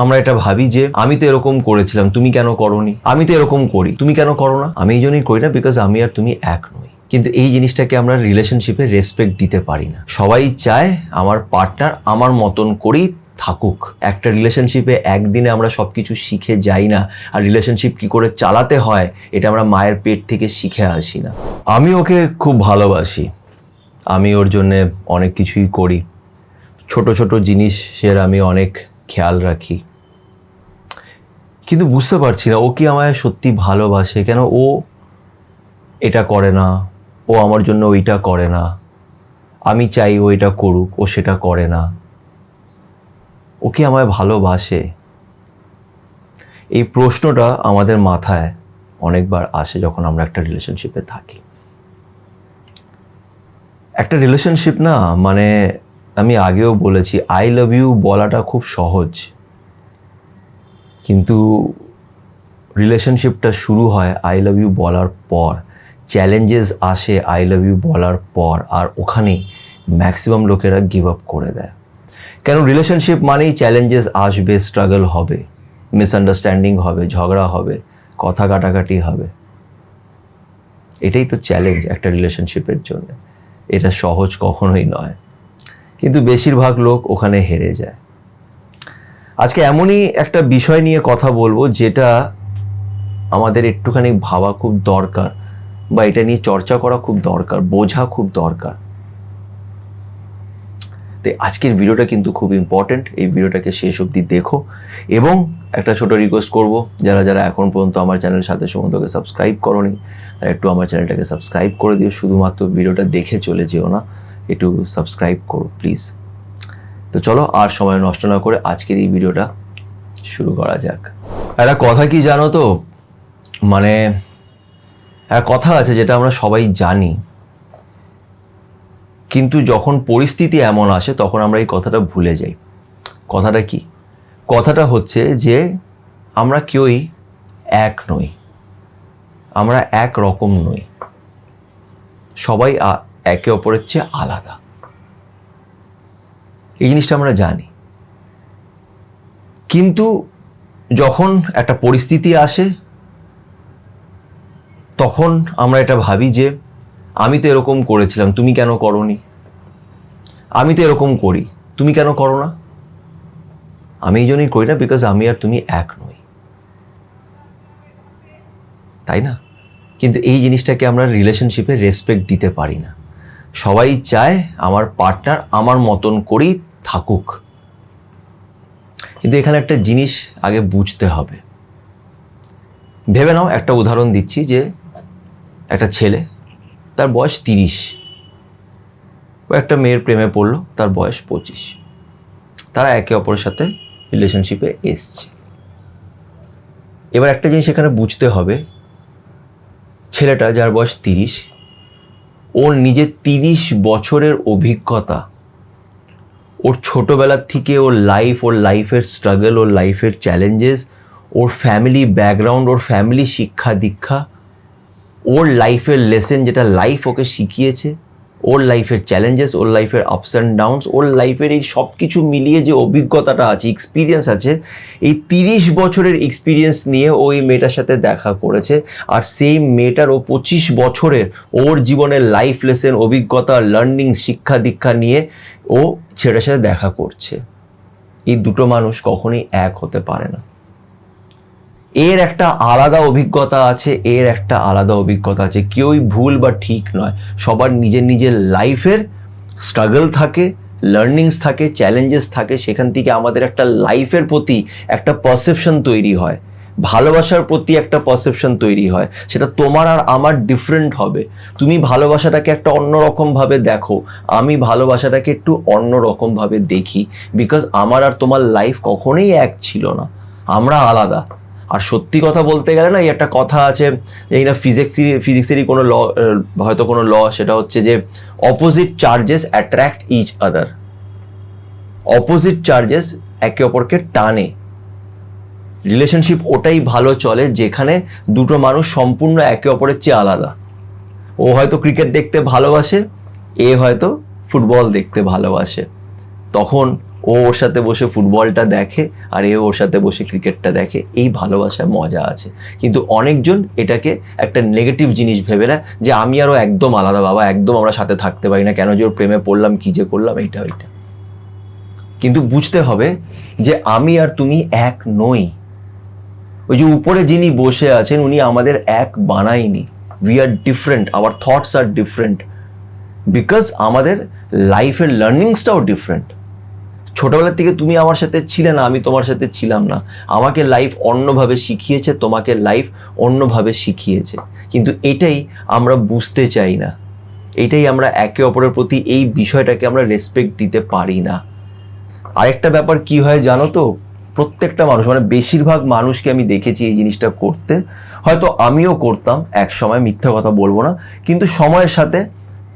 আমরা এটা ভাবি যে আমি তো এরকম করেছিলাম, তুমি কেন করোনি? আমি তো এরকম করি, তুমি কেন করো না? আমি এই জন্যই করি না, বিকজ আমি আর তুমি এক নই। কিন্তু এই জিনিসটাকে আমরা রিলেশনশিপে রেসপেক্ট দিতে পারি না। সবাই চায় আমার পার্টনার আমার মতন করেই থাকুক। একটা রিলেশনশিপে একদিনে আমরা সবকিছু শিখে যাই না, আর রিলেশনশিপ কি করে চালাতে হয় এটা আমরা মায়ের পেট থেকে শিখে আসি না। আমি ওকে খুব ভালোবাসি, আমি ওর জন্যে অনেক কিছুই করি, ছোট ছোট জিনিসের আমি অনেক খেয়াল রাখি, কিন্তু বুঝতে পারছি না ও কি আমায় সত্যি ভালোবাসে। কেন ও এটা করে না, ও আমার জন্য ওইটা করে না, আমি চাই ও এটা করুক, ও সেটা করে না। ও কি আমায় ভালোবাসে? এই প্রশ্নটা আমাদের মাথায় অনেকবার আসে যখন আমরা একটা রিলেশনশিপে থাকি। একটা রিলেশনশিপ না, মানে আমি আগেও বলেছি, আই লাভ ইউ বলাটা খুব সহজ, কিন্তু রিলেশনশিপটা শুরু হয় আই লাভ ইউ বলার পর। চ্যালেঞ্জেস আসে আই লাভ ইউ বলার পর, আর ওখানেই ম্যাক্সিমাম লোকেরা গিভ আপ করে দেয়। কেন? রিলেশনশিপ মানেই চ্যালেঞ্জেস আসবে, স্ট্রাগল হবে, মিসআন্ডারস্ট্যান্ডিং হবে, ঝগড়া হবে, কথা কাটাকাটি হবে। এটাই তো চ্যালেঞ্জ একটা রিলেশনশিপের জন্য। এটা সহজ কখনোই নয়, কিন্তু বেশিরভাগ লোক ওখানে হেরে যায়। আজকে এমনই একটা বিষয় নিয়ে কথা বলবো যেটা আমাদের একটুখানি ভাবা খুব দরকার, বা এটা নিয়ে চর্চা করা খুব দরকার, বোঝা খুব দরকার। তো আজকের ভিডিওটা কিন্তু খুব ইম্পর্টেন্ট, এই ভিডিওটাকে শেষ অবধি দেখো। এবং একটা ছোট রিকোয়েস্ট করব, যারা যারা এখন পর্যন্ত আমার চ্যানেল সাথে সম্বন্ধকে সাবস্ক্রাইব করোনি, তারা একটু আমার চ্যানেলটাকে সাবস্ক্রাইব করে দিও। শুধুমাত্র ভিডিওটা দেখে চলে যেও না, একটু সাবস্ক্রাইব করো প্লিজ। তো চলো আর সময় নষ্ট না করে আজকের এই ভিডিওটা শুরু করা যাক। একটা কথা কি জানো তো, মানে একটা কথা আছে যেটা আমরা সবাই জানি, কিন্তু যখন পরিস্থিতি এমন আসে তখন আমরা এই কথাটা ভুলে যাই। কথাটা কি? কথাটা হচ্ছে যে আমরা কেউই এক নই, আমরা এক রকম নই, সবাই একে অপরের চেয়ে আলাদা। এই জিনিসটা আমরা জানি, কিন্তু যখন একটা পরিস্থিতি আসে তখন আমরা এটা ভাবি যে আমি তো এরকম করেছিলাম, তুমি কেন করোনি? আমি তো এরকম করি, তুমি কেন করো না? আমি এই জন্যই করি না, বিকজ আমি আর তুমি এক নই, তাই না? কিন্তু এই জিনিসটাকে আমরা রিলেশনশিপে রেসপেক্ট দিতে পারি না। সবাই চায় আমার পার্টনার আমার মতন করেই থাকুক, কিন্তু এখানে একটা জিনিস আগে বুঝতে হবে। ভেবে নাও, একটা উদাহরণ দিচ্ছি, যে একটা ছেলে, তার বয়স 30, ও একটা মেয়ের প্রেমে পড়লো, তার বয়স 25, তারা একে অপরের সাথে রিলেশনশিপে এসছে। এবার একটা জিনিস এখানে বুঝতে হবে, ছেলেটা যার বয়স 30, ওর নিজের 30 বছরের অভিজ্ঞতা, ওর ছোটোবেলার থেকে ওর লাইফ, ওর লাইফের স্ট্রাগল, ওর লাইফের চ্যালেঞ্জেস, ওর ফ্যামিলি ব্যাকগ্রাউন্ড, ওর ফ্যামিলি শিক্ষা দীক্ষা, ওর লাইফের লেসেন যেটা লাইফ ওকে শিখিয়েছে, ওর লাইফের চ্যালেঞ্জেস, ওর লাইফের আপস অ্যান্ড ডাউনস, ওর লাইফের এই সব কিছু মিলিয়ে যে অভিজ্ঞতাটা আছে, এক্সপিরিয়েন্স আছে, এই 30 বছরের এক্সপিরিয়েন্স নিয়ে ওই মেয়েটার সাথে দেখা করেছে। আর সেই মেয়েটার ও 25 বছরের ওর জীবনের লাইফ লেসেন, অভিজ্ঞতা, লার্নিং, শিক্ষা দীক্ষা নিয়ে ও ছেলেটার সাথে দেখা করছে। এই দুটো মানুষ কখনোই এক হতে পারে না। এর একটা আলাদা অভিজ্ঞতা আছে, এর একটা আলাদা অভিজ্ঞতা আছে। কেউই ভুল বা ঠিক নয়, সবার নিজের নিজের লাইফের স্ট্রাগল থাকে, লার্নিংস থাকে, চ্যালেঞ্জেস থাকে। সেখান থেকে আমাদের একটা লাইফের প্রতি একটা পারসেপশন তৈরি হয়, ভালোবাসার প্রতি একটা পারসেপশন তৈরি হয়। সেটা তোমার আর আমার ডিফারেন্ট হবে। তুমি ভালোবাসাটাকে একটা অন্যরকমভাবে দেখো, আমি ভালোবাসাটাকে একটু অন্যরকমভাবে দেখি, বিকজ আমার আর তোমার লাইফ কখনোই এক ছিল না, আমরা আলাদা। আর সত্যি কথা বলতে গেলে না, এই একটা কথা আছে, এই না ফিজিক্সেরই কোনো ল, হয়তো কোনো ল, সেটা হচ্ছে যে opposite charges attract each other. Opposite charges একে অপরকে টানে। রিলেশনশিপ ওটাই ভালো চলে যেখানে দুটো মানুষ সম্পূর্ণ একে অপরের চেয়ে আলাদা। ও হয়তো ক্রিকেট দেখতে ভালোবাসে, এ হয়তো ফুটবল দেখতে ভালোবাসে, তখন ও ওর সাথে বসে ফুটবলটা দেখে আর এ ওর সাথে বসে ক্রিকেটটা দেখে, এই ভালোবাসায় মজা আছে। কিন্তু অনেকজন এটাকে একটা নেগেটিভ জিনিস ভেবে নেয় যে আমি আরও একদম আলাদা বাবা, একদম আমরা সাথে থাকতে পারি না, কেন যে ওর প্রেমে পড়লাম, কী যে করলাম, এইটা ওইটা। কিন্তু বুঝতে হবে যে আমি আর তুমি এক নই। ওই যে উপরে যিনি বসে আছেন উনি আমাদের এক বানায়নি। We are different, our thoughts are different, because আমাদের লাইফের লার্নিংসটাও ডিফারেন্ট। ছোটবেলার থেকে তুমি আমার সাথে ছিলে না, আমি তোমার সাথে ছিলাম না, আমাকে লাইফ অন্যভাবে শিখিয়েছে, তোমাকে লাইফ অন্যভাবে শিখিয়েছে। কিন্তু এটাই আমরা বুঝতে চাই না, এটাই আমরা একে অপরের প্রতি এই বিষয়টাকে আমরা রেসপেক্ট দিতে পারি না। আরেকটা ব্যাপার কি হয় জানো তো, প্রত্যেকটা মানুষ মানে বেশিরভাগ মানুষকে আমি দেখেছি এই জিনিসটা করতে, হয়তো আমিও করতাম এক সময়, মিথ্যা কথা বলবো না, কিন্তু সময়ের সাথে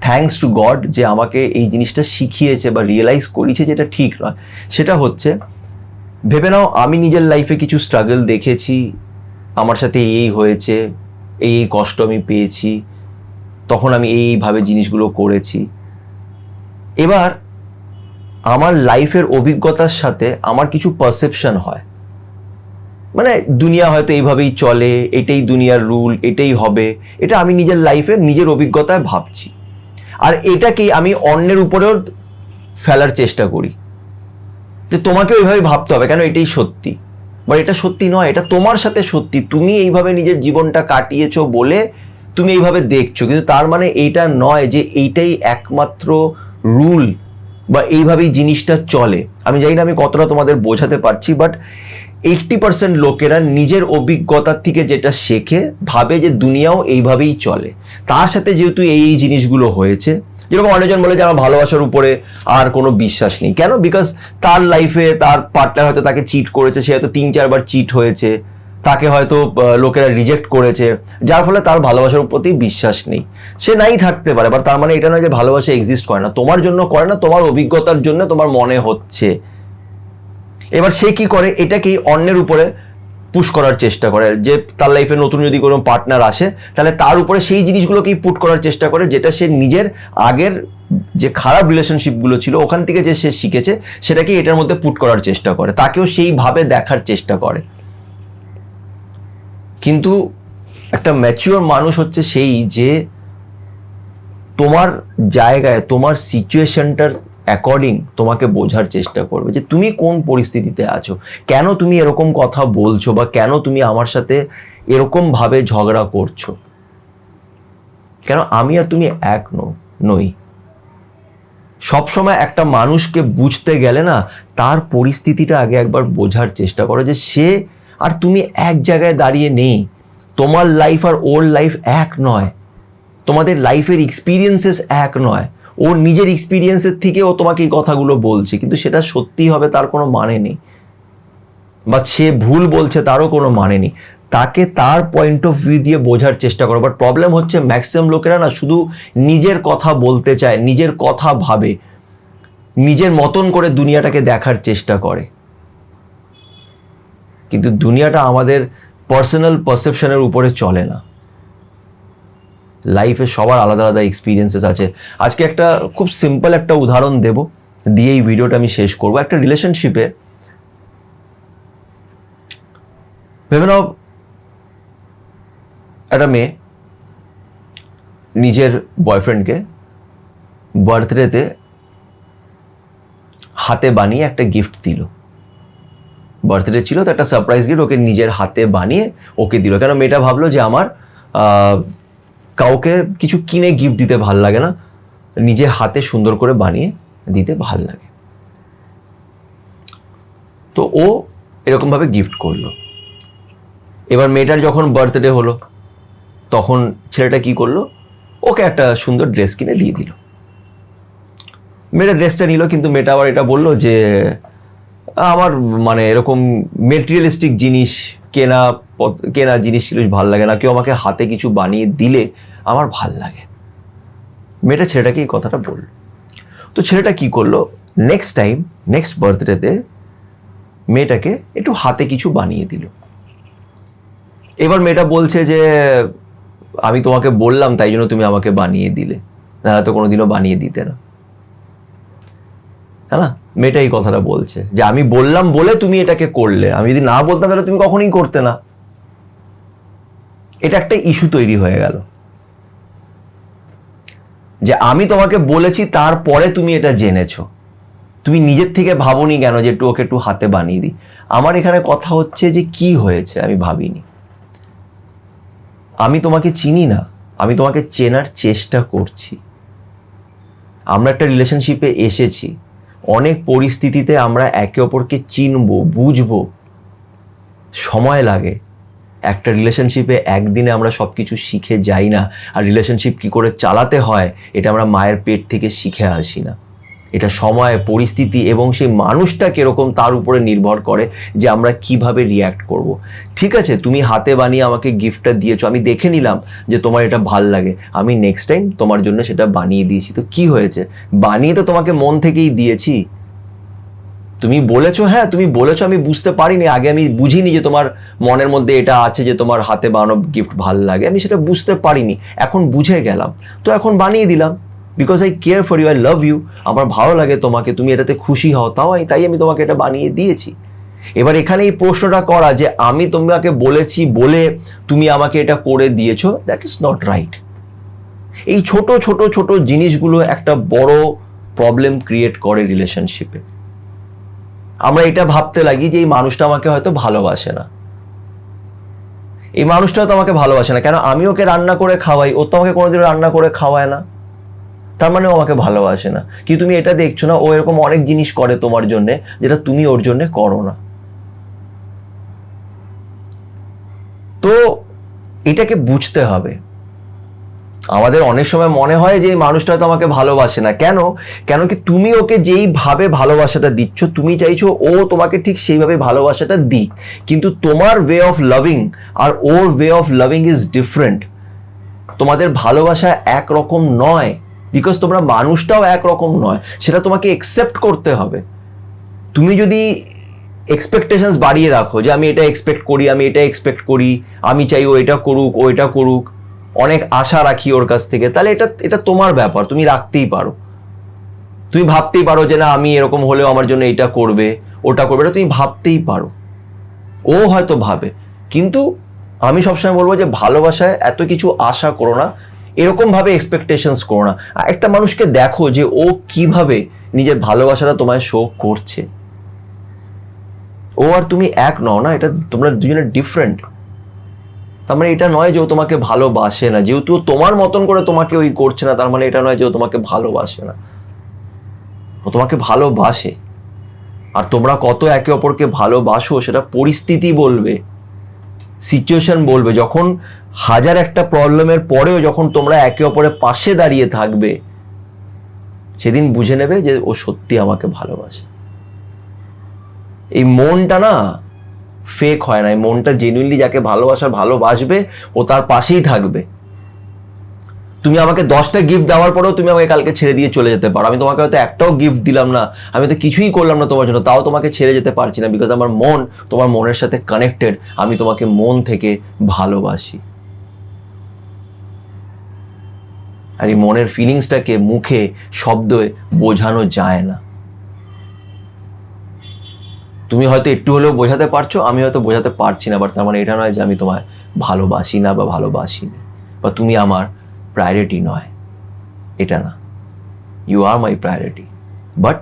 থ্যাঙ্কস টু গড যে আমাকে এই জিনিসটা শিখিয়েছে বা রিয়েলাইজ করিয়েছে যেটা ঠিক নয়। সেটা হচ্ছে, ভেবে নাও আমি নিজের লাইফে কিছু স্ট্রাগল দেখেছি, আমার সাথে এই হয়েছে, এই কষ্ট আমি পেয়েছি, তখন আমি এইভাবে জিনিসগুলো করেছি। এবার আমার লাইফের অভিজ্ঞতার সাথে আমার কিছু পারসেপশন হয়, মানে দুনিয়া হয়তো এইভাবেই চলে, এটাই দুনিয়ার রুল, এটাই হবে, এটা আমি নিজের লাইফে নিজের অভিজ্ঞতায় ভাবছি, আর এটাকেই আমি অন্যের উপরেও ফেলার চেষ্টা করি যে তোমাকে ওইভাবে ভাবতে হবে, কেন এটাই সত্যি। বা এটা সত্যি নয়, এটা তোমার সাথে সত্যি, তুমি এইভাবে নিজের জীবনটা কাটিয়েছো বলে তুমি এইভাবে দেখছো, কিন্তু তার মানে এইটা নয় যে এইটাই একমাত্র রুল বা এইভাবেই জিনিসটা চলে। আমি জানি না আমি কতটা তোমাদের বোঝাতে পারছি, বাট 80% লোকেরা নিজের অভিজ্ঞতার থেকে যেটা শেখে ভাবে যে দুনিয়াও এইভাবেই চলে। তার সাথে যেহেতু এই জিনিসগুলো হয়েছে, যেরকম অনেকজন বলে যে আমার ভালোবাসার উপরে আর কোনো বিশ্বাস নেই, কেন? বিকজ তার লাইফে তার পার্টনার হয়তো তাকে চিট করেছে, সে হয়তো 3-4 বার চিট হয়েছে, তাকে হয়তো লোকেরা রিজেক্ট করেছে, যার ফলে তার ভালোবাসার প্রতি বিশ্বাস নেই। সে নাই থাকতে পারে, বাট তার মানে এটা নয় যে ভালোবাসা এক্সিস্ট করে না, তোমার জন্য করে না, তোমার অভিজ্ঞতার জন্য তোমার মনে হচ্ছে। এবার সে কি করে, এটাকেই অন্যের উপরে পুশ করার চেষ্টা করে, যে তার লাইফে নতুন যদি কোনো পার্টনার আসে তাহলে তার উপরে সেই জিনিসগুলোকেই পুট করার চেষ্টা করে যেটা সে নিজের আগের যে খারাপ রিলেশনশিপগুলো ছিল ওখান থেকে যে সে শিখেছে সেটাকে এটার মধ্যে পুট করার চেষ্টা করে, তাকেও সেইভাবে দেখার চেষ্টা করে। কিন্তু একটা ম্যাচিওর মানুষ হচ্ছে সেই যে তোমার জায়গায় তোমার সিচুয়েশনটার অ্যাকর্ডিং তোমাকে বোঝার চেষ্টা করবে যে তুমি কোন পরিস্থিতিতে আছো, কেন তুমি এরকম কথা বলছো, বা কেন তুমি আমার সাথে এরকম ভাবে ঝগড়া করছো, কেন আমি আর তুমি এক নই। সবসময় একটা মানুষকে বুঝতে গেলে না তার পরিস্থিতিটা আগে একবার বোঝার চেষ্টা করো, যে সে আর তুমি এক জায়গায় দাঁড়িয়ে নেই, তোমার লাইফ আর ওর লাইফ এক নয়, তোমাদের লাইফের এক্সপিরিয়েন্সেস এক নয়। ওর নিজের এক্সপিরিয়েন্সের থেকে ও তোমাকে এই কথাগুলো বলছে, কিন্তু সেটা সত্যি হবে তার কোনো মানে নেই, বা সে ভুল বলছে তারও কোনো মানে নেই। তাকে তার পয়েন্ট অফ ভিউ দিয়ে বোঝার চেষ্টা করো। বাট প্রবলেম হচ্ছে ম্যাক্সিমাম লোকেরা না শুধু নিজের কথা বলতে চায়, নিজের কথা ভাবে, নিজের মতন করে দুনিয়াটাকে দেখার চেষ্টা করে, কিন্তু দুনিয়াটা আমাদের পার্সোনাল পারসেপশনের উপরে চলে না। লাইফে সবার আলাদা আলাদা এক্সপিরিয়েন্সেস আছে। আজকে একটা খুব সিম্পল একটা উদাহরণ দেব, দিয়ে এই ভিডিওটা আমি শেষ করবো। একটা রিলেশনশিপে ভেবে নাও একটা মেয়ে নিজের বয়ফ্রেন্ডকে বার্থডেতে হাতে বানিয়ে একটা গিফট দিল। বার্থডে ছিল তো একটা সারপ্রাইজ গিফট ওকে নিজের হাতে বানিয়ে ওকে দিল। কেন? মেয়েটা ভাবলো যে আমার কাউকে কিছু কিনে গিফট দিতে ভাল লাগে না, নিজে হাতে সুন্দর করে বানিয়ে দিতে ভাল লাগে। তো ও এরকমভাবে গিফট করলো। এবার মেয়েটার যখন বার্থডে হলো তখন ছেলেটা কি করলো, ওকে একটা সুন্দর ড্রেস কিনে দিয়ে দিল। মেয়েটা ড্রেসটা নিল, কিন্তু মেয়েটা আবার এটা বললো যে আমার মানে এরকম মেটেরিয়ালিস্টিক জিনিস কেনা জিনিস ছিল ভাল লাগে না, কেউ আমাকে হাতে কিছু বানিয়ে দিলে আমার ভাল লাগে। মেয়েটা ছেলেটাকে এই কথাটা বলল। তো ছেলেটা কি করলো, নেক্সট বার্থডেতে মেয়েটাকে একটু হাতে কিছু বানিয়ে দিল। এবার মেয়েটা বলছে যে আমি তোমাকে বললাম তাই জন্য তুমি আমাকে বানিয়ে দিলে, না তো কোনোদিনও বানিয়ে দিতে না। হ্যাঁ না, মেয়েটা এই কথাটা বলছে যে আমি বললাম বলে তুমি এটাকে করলে, আমি যদি না বলতাম তাহলে তুমি কখনোই করতে না। এটা একটা ইস্যু তৈরি হয়ে গেল যে আমি তোমাকে বলেছি তারপরে তুমি এটা জেনেছো, তুমি নিজের থেকে ভাবোনি কেন যে ওকে একটু হাতে বানিয়ে দিই। আমার এখানে কথা হচ্ছে যে কি হয়েছে আমি ভাবিনি, আমি তোমাকে চিনি না, আমি তোমাকে চেনার চেষ্টা করছি। আমরা একটা রিলেশনশিপে এসেছি, অনেক পরিস্থিতিতে আমরা একে অপরকে চিনবো, বুঝবো, সময় লাগে। একটা রিলেশনশিপে একদিনে আমরা সব কিছু শিখে যাই না। আর রিলেশনশিপ কি করে চালাতে হয় এটা আমরা মায়ের পেট থেকে শিখে আসি না। এটা সময়, পরিস্থিতি এবং সেই মানুষটা কিরকম তার উপরে নির্ভর করে যে আমরা কিভাবে রিয়্যাক্ট করব। ঠিক আছে, তুমি হাতে বানিয়ে আমাকে গিফটটা দিয়েছো, আমি দেখে নিলাম যে তোমার এটা ভাল লাগে, আমি নেক্সট টাইম তোমার জন্য সেটা বানিয়ে দিয়েছি। তো কি হয়েছে, বানিয়ে তো তোমাকে মন থেকেই দিয়েছি। তুমি বলেছো, হ্যাঁ তুমি বলেছো, আমি বুঝতে পারিনি আগে, আমি বুঝিনি যে তোমার মনের মধ্যে এটা আছে যে তোমার হাতে বানানো গিফট ভাল লাগে, আমি সেটা বুঝতে পারিনি, এখন বুঝে গেলাম, তো এখন বানিয়ে দিলাম। Because I care for you, I love you, আমার ভালো লাগে তোমাকে, তুমি এটাতে খুশি হও, তাই আমি তোমাকে এটা বানিয়ে দিয়েছি। এবার এখানে এই প্রশ্নটা করা যে আমি তোমাকে বলেছি বলে তুমি আমাকে এটা করে দিয়েছো, দ্যাট ইজ নট রাইট। এই ছোট ছোট ছোট জিনিসগুলো একটা বড় প্রবলেম ক্রিয়েট করে রিলেশনশিপে। আমরা এটা ভাবতে লাগি যে এই মানুষটা আমাকে হয়তো ভালোবাসে না, এই মানুষটা তো আমাকে ভালোবাসে না, কেন আমি ওকে রান্না করে খাওয়াই, ও তো আমাকে কোনোদিন রান্না করে খাওয়ায় না, তার মানে ও আমাকে ভালোবাসে না। কি তুমি এটা দেখছো না ও এরকম অনেক জিনিস করে তোমার জন্য যেটা তুমি ওর জন্য করো না? তো এটাকে বুঝতে হবে। আমাদের অনেক সময় মনে হয় যে এই মানুষটা তো আমাকে ভালোবাসে না, কেন কি তুমি ওকে যেইভাবে ভালোবাসাটা দিচ্ছ, তুমি চাইছো ও তোমাকে ঠিক সেইভাবে ভালোবাসাটা দিক, কিন্তু তোমার ওয়ে অফ লাভিং আর ওর way of loving is different. তোমাদের ভালোবাসা একরকম নয়, বিকজ তোমরা মানুষটাও একরকম নয়, সেটা তোমাকে একসেপ্ট করতে হবে। তুমি যদি এক্সপেকটেশনস বাড়িয়ে রাখো যে আমি এটা এক্সপেক্ট করি, আমি এটা এক্সপেক্ট করি, আমি চাই ও এটা করুক, ও এটা করুক, অনেক আশা রাখি ওর কাছ থেকে, তাহলে এটা তোমার ব্যাপার, তুমি রাখতেই পারো। তুমি ভাবতেই পারো যে না আমি এরকম হলেও আমার জন্য এটা করবে, ওটা করবে, এটা তুমি ভাবতেই পারো। ও হয়তো ভাবে, কিন্তু আমি সবসময় বলবো যে ভালোবাসায় এত কিছু আশা করো না, এরকম ভাবে এক্সপেকটেশনস করো না। একটা মানুষকে দেখো যে ও কিভাবে নিজের ভালোবাসাটা তোমায় শো করছে। ও আর তুমি এক নও না, এটা তোমরা দুজনে ডিফারেন্ট। তার মানে এটা নয় যে ও তোমাকে ভালোবাসে না, যেহেতু তোমার মতন করে তোমাকে ওই করছে না তার মানে এটা নয় যে ও তোমাকে ভালোবাসে না, ও তোমাকে ভালোবাসে। আর তোমরা কত একে অপরকে ভালোবাসো সেটা পরিস্থিতি বলবে, সিচুয়েশন বলবে। যখন হাজার একটা প্রবলেমের পরেও যখন তোমরা একে অপরের পাশে দাঁড়িয়ে থাকবে, সেদিন বুঝে নেবে যে ও সত্যি আমাকে ভালোবাসে। এই মনটা না ফেক হয় না, এই মনটা জেনুইনলি যাকে ভালোবাসবে ও তার পাশেই থাকবে। তুমি আমাকে 10টা গিফট দেওয়ার পরেও তুমি আমাকে কালকে ছেড়ে দিয়ে চলে যেতে পারো, আমি তোমাকে হয়তো একটাও গিফট দিলাম না, আমি তো কিছুই করলাম না তোমার জন্য, তাও তোমাকে ছেড়ে যেতে পারছি না, বিকজ আমার মন তোমার মনের সাথে কানেক্টেড, আমি তোমাকে মন থেকে ভালোবাসি। আর এই মনের ফিলিংসটাকে মুখে শব্দে বোঝানো যায় না। তুমি হয়তো একটু হলেও বোঝাতে পারছো, আমি হয়তো বোঝাতে পারছি না, বাট তার মানে এটা নয় যে আমি তোমায় ভালোবাসি না বা ভালোবাসিনি, বা তুমি আমার প্রায়োরিটি নয়, এটা না। You are my priority, but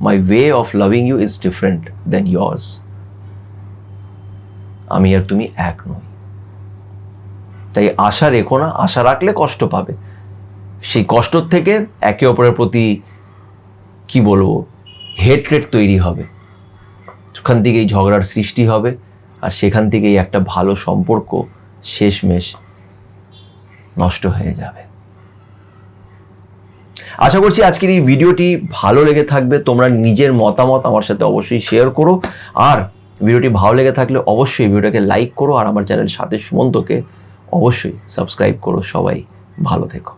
my way of loving you is different then yours. আমি আর তুমি এক নই, তাই আশা রেখো না, আশা রাখলে কষ্ট পাবে। সেই কষ্টর থেকে একে অপরের প্রতি কি বলবো হেট্রেট তৈরি হবে, সেখান থেকেই ঝগড়ার সৃষ্টি হবে, আর সেখান থেকেই একটা ভালো সম্পর্ক শেষমেশ নষ্ট হয়ে যাবে। আশা করছি আজকের এই ভিডিওটি ভালো লেগে থাকবে। তোমরা নিজের মতামত আমার সাথে অবশ্যই শেয়ার করো, আর ভিডিওটি ভালো লেগে থাকলে অবশ্যই ভিডিওটাকে লাইক করো, আর আমার চ্যানেল সাথে সুমন্তকে অবশ্যই সাবস্ক্রাইব করো। সবাই ভালো থেকো।